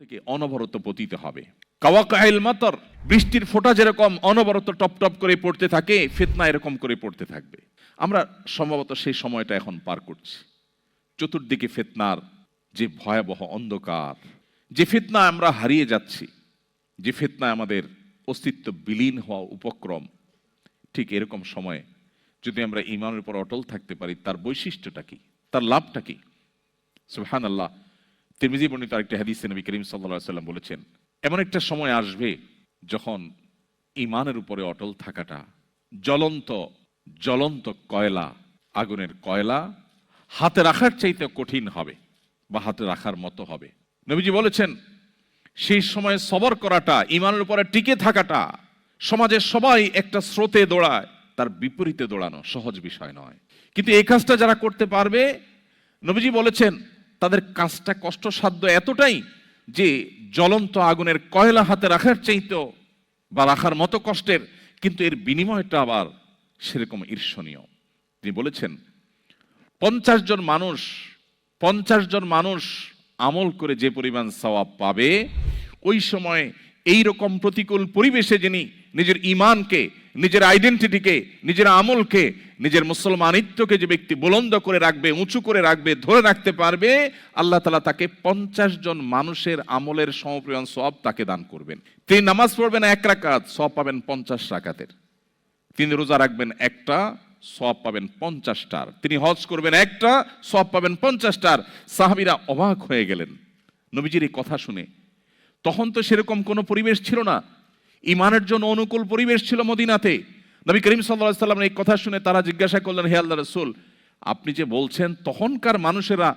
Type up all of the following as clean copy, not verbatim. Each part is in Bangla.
থেকে অনবরত পতিত হবে। কাওয়াকাইল মাতর, বৃষ্টির ফোঁটা যেরকম অনবরত টপ টপ করে পড়তে থাকে, ফিতনা এরকম করে পড়তে থাকবে। আমরা সম্ভবত সেই সময়টা এখন পার করছি। চতুর্দিকে ফিতনার যে ভয়াবহ অন্ধকার, যে ফিতনা আমরা হারিয়ে যাচ্ছি, যে ফিতনায় আমাদের অস্তিত্ব বিলীন হওয়া উপক্রম, ঠিক এরকম সময়ে যদি আমরা ঈমানের উপর অটল থাকতে পারি, তার বৈশিষ্ট্যটা কি, তার লাভটা কি? সুবহানাল্লাহ। তিরমিজি বর্ণিত আরেকটি হাদিসে নবী করিম সাল্লাল্লাহু আলাইহি ওয়াসাল্লাম বলেছেন, এমন একটা সময় আসবে যখন ঈমানের উপরে অটল থাকাটা জ্বলন্ত জ্বলন্ত কয়লা, আগুনের কয়লা হাতে রাখার চাইতে কঠিন হবে বা হাতে রাখার মতো হবে। নবীজি বলেছেন, সেই সময় সবর করাটা, ঈমানের উপরে টিকে থাকাটা, সমাজের সবাই একটা স্রোতে দৌড়ায়, তার বিপরীতে দৌড়ানো সহজ বিষয় নয়। কিন্তু এই কাজটা যারা করতে পারবে, নবীজি বলেছেন তাদের কাজটা কষ্টসাধ্য এতটাই যে জ্বলন্ত আগুনের কয়লা হাতে রাখার চাইতেও বা রাখার মতো কষ্টের, কিন্তু এর বিনিময়টা আবার সেরকম ঈর্ষণীয়। তিনি বলেছেন 50 জন মানুষ আমল করে যে পরিমাণ সওয়াব পাবে, ওই সময় এই রকম প্রতিকূল পরিবেশে যিনি নিজের ঈমানকে, নিজের আইডেন্টিটিকে, নিজের আমলকে, নিজের মুসলমানিত্বকে যে ব্যক্তি বুলন্দ করে রাখবে, উঁচু করে রাখবে, ধরে রাখতে পারবে, আল্লাহ তাআলা তাকে 50 জন মানুষের আমলের সমপরিমাণ সওয়াব তাকে দান করবেন। তিনি নামাজ পড়বেন 1 রাকাত, সওয়াব পাবেন 50 রাকাতের। তিনি রোজা রাখবেন একটা, সওয়াব পাবেন 50টার। তিনি হজ করবেন একটা, সওয়াব পাবেন 50টার। সাহাবীরা অবাক হয়ে গেলেন নবীজির এই কথা শুনে। তখন তো সেরকম কোনো পরিবেশ ছিল না, ঈমানের জন্য অনুকূল পরিবেশ ছিল মদিনাতে। নবী করিম সাল্লাল্লাহু আলাইহি ওয়াসাল্লামের এই কথা শুনে তারা জিজ্ঞাসা করলেন, হে আল্লাহর রাসূল, আপনি যে বলছেন তখনকার মানুষেরা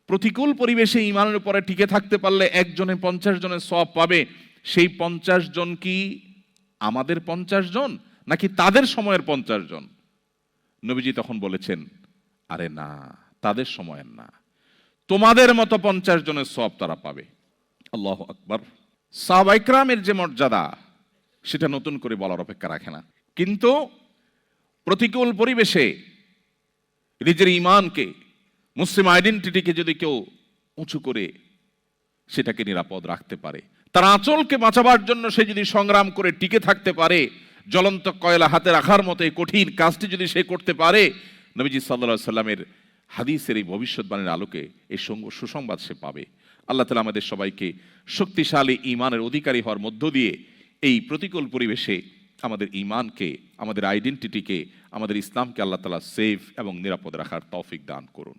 প্রতিকূল পরিবেশে ঈমানের উপরে টিকে থাকতে পারলে একজনে 50 জনের সওয়াব পাবে, সেই 50 জন কি আমাদের 50 জন নাকি তাদের সময়ের 50 জন? নবীজি তখন বলেছেন, আরে না, তাদের সময়ের না, তোমাদের মতো 50 জনের সওয়াব তারা পাবে। আল্লাহু আকবার। সাহাবায়ে কেরামের যে মর্যাদা, সেটা নতুন করে বলার অপেক্ষা রাখে না। কিন্তু প্রতিকূল পরিবেশে নিজের ঈমানকে, মুসলিম আইডেন্টিটিকে যদি কেউ উঁচু করে সেটাকে নিরাপদ রাখতে পারে, তার আঁচলকে বাঁচাবার জন্য সে যদি সংগ্রাম করে টিকে থাকতে পারে, জ্বলন্ত কয়লা হাতে রাখার মতো এই কঠিন কাজটি যদি সে করতে পারে, নবীজি সাল্লাল্লাহু আলাইহি সাল্লামের হাদিসের এই ভবিষ্যৎবাণীর আলোকে এই সুসংবাদ সে পাবে। আল্লাহ তাআলা আমাদের সবাইকে শক্তিশালী ঈমানের অধিকারী হওয়ার মধ্য দিয়ে এই প্রতিকূল পরিবেশে আমাদের ঈমানকে, আমাদের আইডেন্টিটিকে, আমাদের ইসলামকে আল্লাহ তাআলা সেফ এবং নিরাপদ রাখার তৌফিক দান করুন।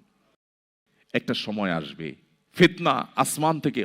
একটা সময় আসবে, ফিতনা আসমান থেকে